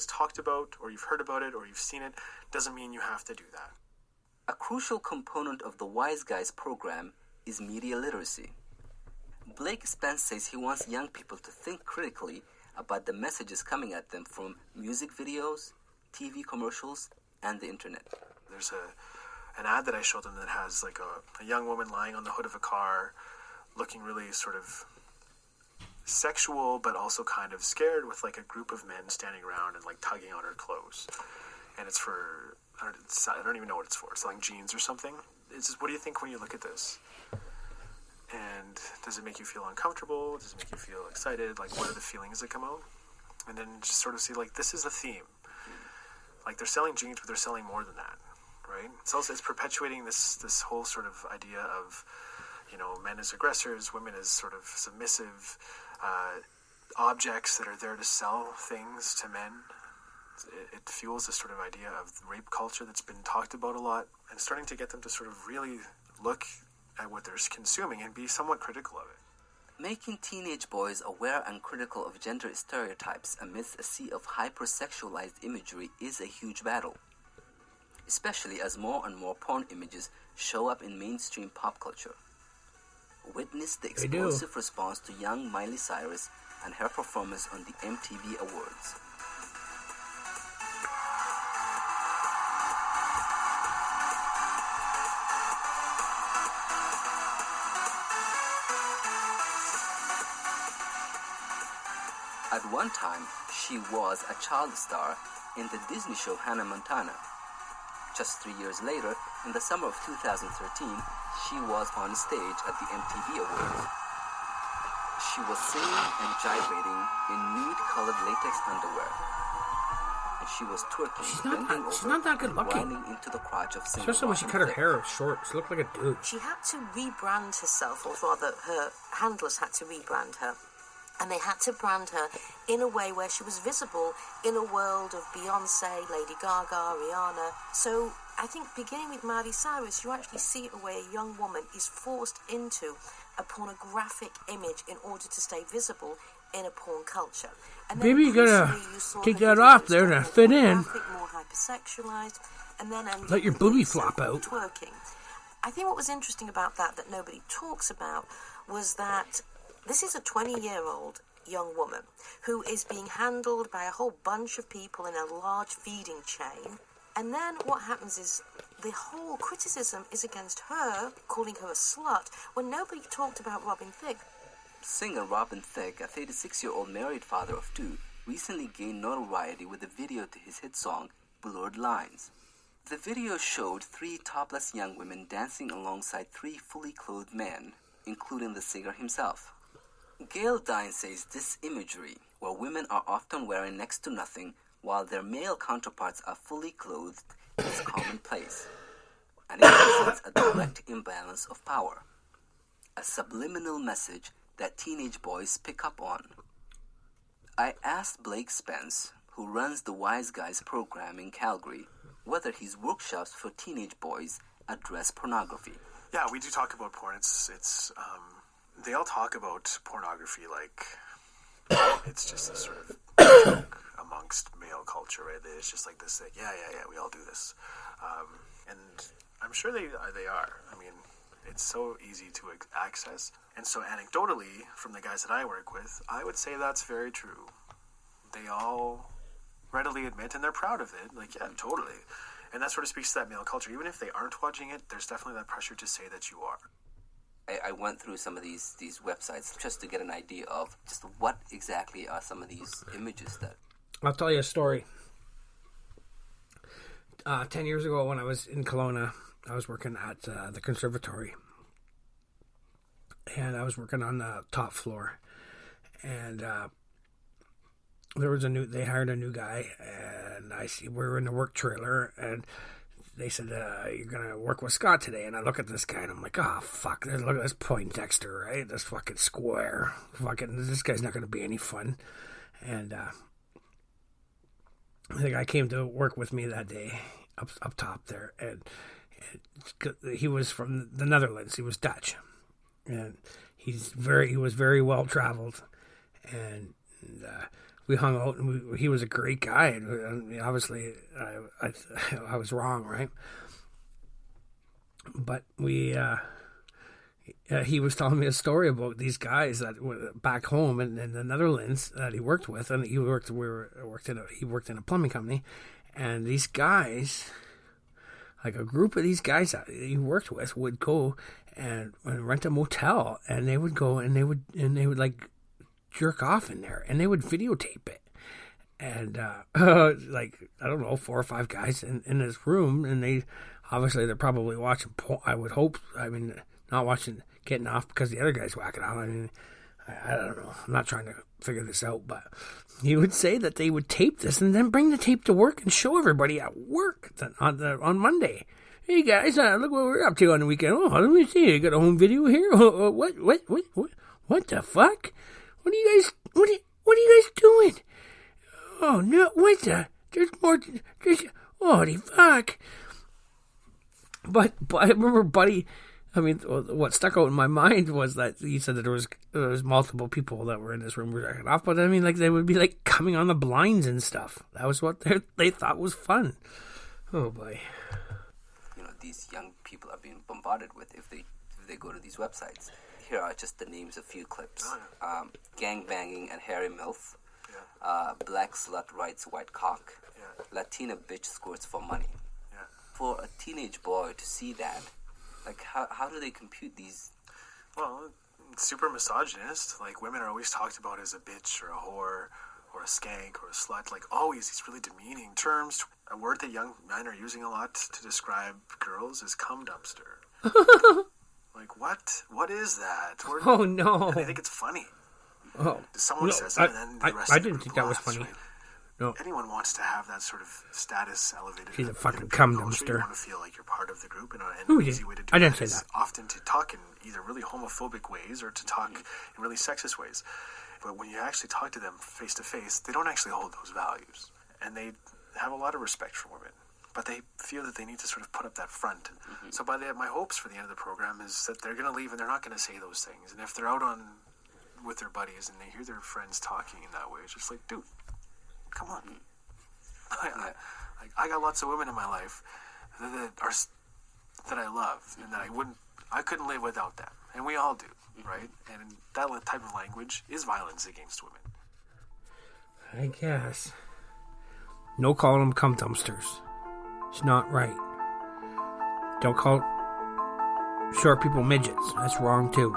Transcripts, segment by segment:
talked about, or you've heard about it, or you've seen it, doesn't mean you have to do that. A crucial component of the Wise Guys program is media literacy. Blake Spence says he wants young people to think critically about the messages coming at them from music videos, TV commercials, and the internet. There's an ad that I showed them that has like a young woman lying on the hood of a car, looking really sort of sexual, but also kind of scared, with like a group of men standing around and like tugging on her clothes. And it's for, I don't even know what it's for. It's like jeans or something. It's just, what do you think when you look at this? And does it make you feel uncomfortable? Does it make you feel excited? Like, what are the feelings that come out? And then just sort of see, like, this is a theme. Like, they're selling jeans, but they're selling more than that, right? It's perpetuating this whole sort of idea of, men as aggressors, women as sort of submissive objects that are there to sell things to men. It fuels this sort of idea of rape culture that's been talked about a lot, and starting to get them to sort of really look at what they're consuming and be somewhat critical of it. Making teenage boys aware and critical of gender stereotypes amidst a sea of hypersexualized imagery is a huge battle, especially as more and more porn images show up in mainstream pop culture. Witness the explosive response to young Miley Cyrus and her performance on the MTV Awards. At one time, she was a child star in the Disney show Hannah Montana. Just 3 years later, in the summer of 2013, she was on stage at the MTV Awards. She was singing and gyrating in nude-colored latex underwear. And she was twerking, she's not that good looking. Grinding into the crotch of singer Especially when she cut her hair short. She looked like a dude. She had to rebrand herself, or rather her handlers had to rebrand her. And they had to brand her in a way where she was visible in a world of Beyonce, Lady Gaga, Rihanna. So I think beginning with Miley Cyrus, you actually see it where a young woman is forced into a pornographic image in order to stay visible in a porn culture. And maybe you gotta take that off there to fit in. More hypersexualized, and then let your booby flop out. Twerking. I think what was interesting about that nobody talks about was that this is a 20-year-old young woman who is being handled by a whole bunch of people in a large feeding chain. And then what happens is the whole criticism is against her, calling her a slut, when nobody talked about Robin Thicke. Singer Robin Thicke, a 36-year-old married father of two, recently gained notoriety with a video to his hit song, Blurred Lines. The video showed 3 topless young women dancing alongside 3 fully clothed men, including the singer himself. Gail Dine says this imagery, where women are often wearing next to nothing while their male counterparts are fully clothed, is commonplace, and it presents a direct imbalance of power, a subliminal message that teenage boys pick up on. I asked Blake Spence, who runs the Wise Guys program in Calgary, whether his workshops for teenage boys address pornography. Yeah, we do talk about porn. They all talk about pornography like it's just a sort of joke amongst male culture, right? It's just like this, like, yeah, we all do this. And I'm sure they are. I mean, it's so easy to access. And so anecdotally, from the guys that I work with, I would say that's very true. They all readily admit, and they're proud of it, like, yeah, totally. And that sort of speaks to that male culture. Even if they aren't watching it, there's definitely that pressure to say that you are. I went through some of these websites just to get an idea of just what exactly are some of these images that... I'll tell you a story. 10 years ago when I was in Kelowna, I was working at the conservatory. And I was working on the top floor. And there was they hired a new guy. And we were in the work trailer. And they said, you're going to work with Scott today. And I look at this guy and I'm like, oh, fuck. Look at this Poindexter, right? This fucking square. This guy's not going to be any fun. And the guy came to work with me that day up top there. And he was from the Netherlands. He was Dutch. And he was very well traveled. And we hung out, and he was a great guy. And obviously, I was wrong, right? But he was telling me a story about these guys that were back home in the Netherlands that he worked with, and he worked in a plumbing company, and these guys, like a group of these guys that he worked with, would go and rent a motel, and they would go and they would like jerk off in there, and they would videotape it. And like, I don't know, 4 or 5 guys in this room, and they're probably watching porn, I would hope. I mean, not watching, getting off because the other guy's whacking out. I mean, I don't know. I'm not trying to figure this out, but he would say that they would tape this and then bring the tape to work and show everybody at work on Monday. Hey guys, look what we're up to on the weekend. Oh, let me see. You got a home video here. What the fuck? What are you guys doing? Oh no! What the? There's more. Holy fuck! But I remember, Buddy. I mean, what stuck out in my mind was that he said that there was multiple people that were in this room jacking off. But I mean, like, they would be like coming on the blinds and stuff. That was what they thought was fun. Oh boy! You know, these young people are being bombarded with if they go to these websites. Here are just the names of a few clips: gang banging and hairy milf. Yeah. Black slut rides white cock. Yeah. Latina bitch squirts for money. Yeah. For a teenage boy to see that, like, how do they compute these? Well, it's super misogynist. Like, women are always talked about as a bitch or a whore or a skank or a slut. Like, always these really demeaning terms. A word that young men are using a lot to describe girls is cum dumpster. Like, what? What is that? Oh, no. And they think it's funny. Oh, someone says it, and then the rest I of the didn't group think that was laughs, funny. right? No. Anyone wants to have that sort of status elevated. She's a fucking in cum culture. dumpster. You want to feel like you're part of the group, and Who an did? easy way to do I didn't that say is that. often to talk in either really homophobic ways or to talk in really sexist ways. But when you actually talk to them face to face, they don't actually hold those values, and they have a lot of respect for women. But they feel that they need to sort of put up that front. Mm-hmm. So my hopes for the end of the program is that they're going to leave and they're not going to say those things. And if they're out with their buddies and they hear their friends talking in that way, it's just like, dude, come on. I got lots of women in my life that I love and that I couldn't live without that. And we all do, right? And that type of language is violence against women. I guess. No calling them cum dumpsters. It's not right. Don't call short people midgets. That's wrong too.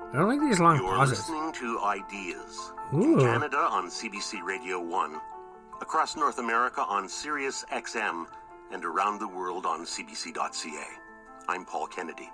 I don't like these long pauses. You're listening to Ideas. Ooh. In Canada on CBC Radio 1, across North America on Sirius XM, and around the world on cbc.ca. I'm Paul Kennedy.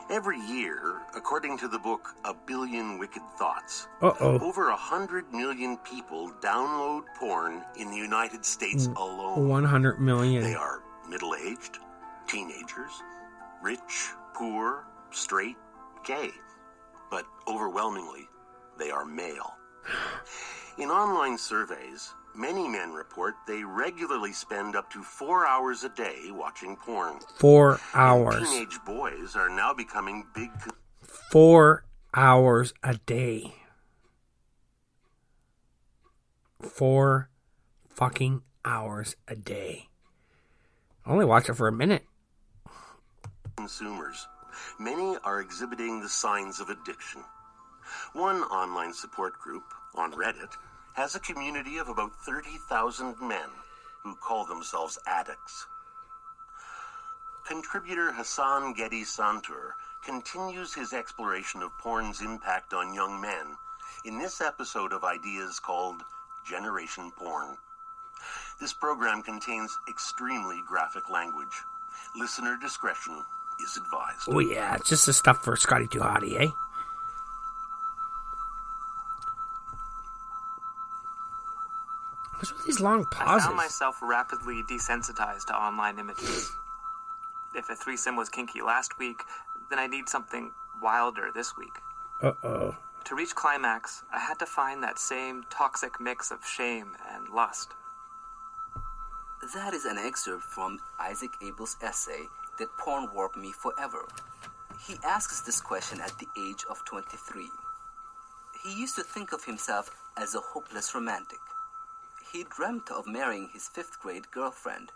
Every year, according to the book A Billion Wicked Thoughts, over 100 million people download porn in the United States alone. 100 million. They are middle-aged, teenagers, rich, poor, straight, gay, but overwhelmingly, they are male. In online surveys, many men report they regularly spend up to 4 hours a day watching porn. 4 hours. And teenage boys are now becoming big... 4 hours a day. 4 fucking hours a day. I only watch it for a minute. Consumers. Many are exhibiting the signs of addiction. One online support group, on Reddit, has a community of about 30,000 men who call themselves addicts. Contributor Hassan Gedi Santur continues his exploration of porn's impact on young men in this episode of Ideas called Generation Porn. This program contains extremely graphic language. Listener discretion is advised. Oh yeah, it's just the stuff for Scotty too Hotty, eh? What's with these long pauses? I found myself rapidly desensitized to online images. If a threesome was kinky last week, then I need something wilder this week. Uh-oh. To reach climax, I had to find that same toxic mix of shame and lust. That is an excerpt from Isaac Abel's essay, Did Porn Warp Me Forever? He asks this question at the age of 23. He used to think of himself as a hopeless romantic. He dreamt of marrying his 5th grade girlfriend.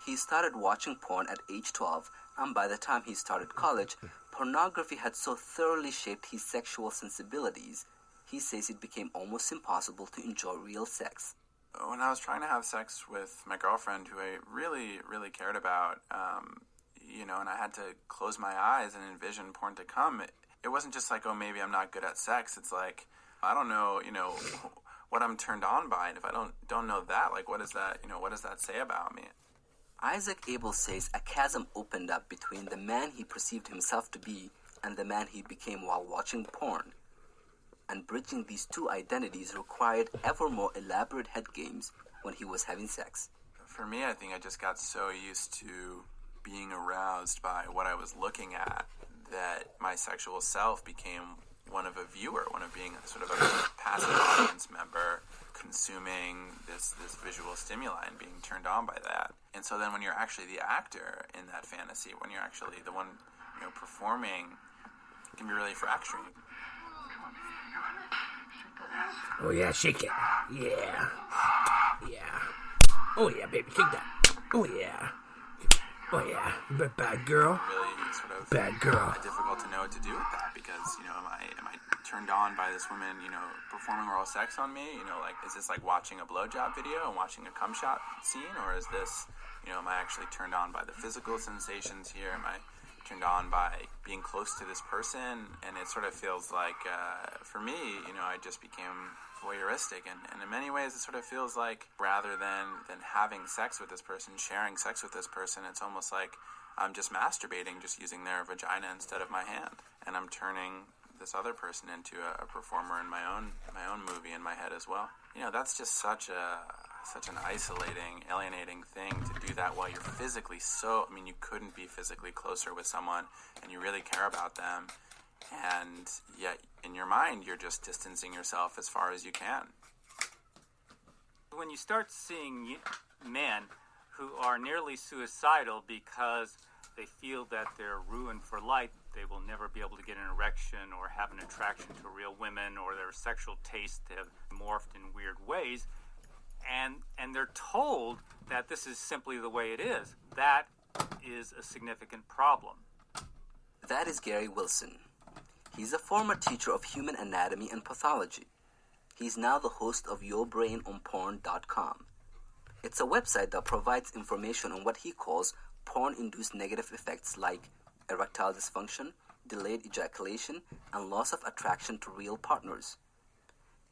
He started watching porn at age 12, and by the time he started college, pornography had so thoroughly shaped his sexual sensibilities, he says it became almost impossible to enjoy real sex. When I was trying to have sex with my girlfriend, who I really, really cared about, and I had to close my eyes and envision porn to come, it wasn't just like, oh, maybe I'm not good at sex. It's like, I don't know, what I'm turned on by. And if I don't know that, like, what does that say about me? Isaac Abel says a chasm opened up between the man he perceived himself to be and the man he became while watching porn. And bridging these two identities required ever more elaborate head games when he was having sex. For me, I think I just got so used to being aroused by what I was looking at that my sexual self became one of a viewer, one of being a sort of a passive audience member, consuming this visual stimuli and being turned on by that. And so then when you're actually the actor in that fantasy, when you're actually the one, performing, it can be really fracturing. Oh yeah, shake it. Yeah. Yeah. Oh yeah, baby, shake that. Oh yeah. Oh yeah. But bad girl. Really sort of bad girl. Difficult to know what to do with that because, am I turned on by this woman, performing oral sex on me? Like, is this like watching a blowjob video and watching a cum shot scene? Or is this, am I actually turned on by the physical sensations here? Am I turned on by being close to this person? And it sort of feels like, for me, I just became voyeuristic. And in many ways, it sort of feels like rather than having sex with this person, sharing sex with this person, it's almost like I'm just masturbating, just using their vagina instead of my hand. And I'm turning this other person into a performer in my own movie in my head as well. That's just such an isolating, alienating thing to do that while you're physically you couldn't be physically closer with someone and you really care about them, and yet in your mind you're just distancing yourself as far as you can. When you start seeing men who are nearly suicidal because they feel that they're ruined for life, they will never be able to get an erection or have an attraction to real women, or their sexual tastes have morphed in weird ways, and they're told that this is simply the way it is. That is a significant problem. That is Gary Wilson. He's a former teacher of human anatomy and pathology. He's now the host of YourBrainOnPorn.com. It's a website that provides information on what he calls porn-induced negative effects like erectile dysfunction, delayed ejaculation, and loss of attraction to real partners.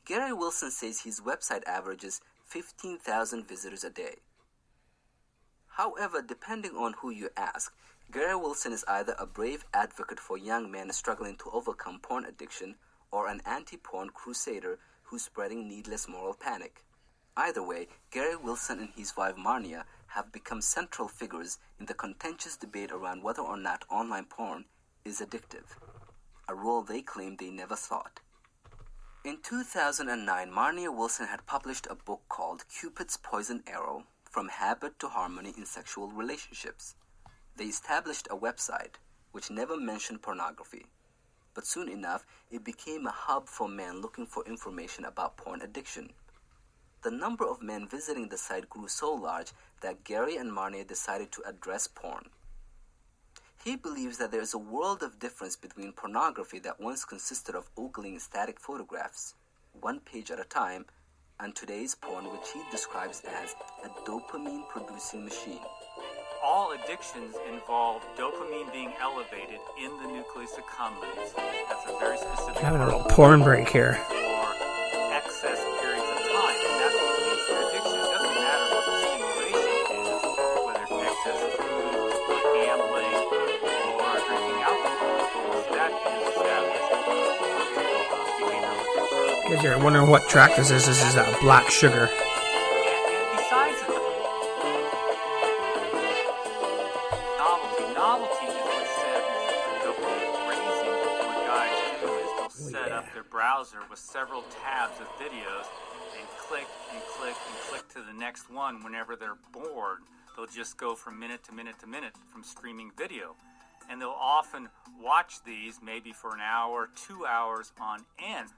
Gary Wilson says his website averages 15,000 visitors a day. However, depending on who you ask, Gary Wilson is either a brave advocate for young men struggling to overcome porn addiction or an anti-porn crusader who's spreading needless moral panic. Either way, Gary Wilson and his wife Marnia have become central figures in the contentious debate around whether or not online porn is addictive, a role they claim they never thought. In 2009, Marnia Wilson had published a book called Cupid's Poison Arrow, From Habit to Harmony in Sexual Relationships. They established a website which never mentioned pornography, but soon enough it became a hub for men looking for information about porn addiction. The number of men visiting the site grew so large that Gary and Marnia decided to address porn. He believes that there is a world of difference between pornography that once consisted of ogling static photographs, one page at a time, and today's porn, which he describes as a dopamine-producing machine. All addictions involve dopamine being elevated in the nucleus accumbens. That's a very specific... Having a little porn break here. ...for excess periods of time, and that's what leads to addiction. It doesn't matter what the stimulation is, whether it's excess food, or gambling, or drinking alcohol, because that is established behavioral addiction. Because you're wondering what track this is. This is Black Sugar. And besides the novelty is what said dopamine raising. What guys do is they'll set up their browser with several tabs of videos and click and click and click to the next one whenever they're bored. They'll just go from minute to minute to minute from streaming video. and they'll often watch these maybe for an hour, 2 hours on end.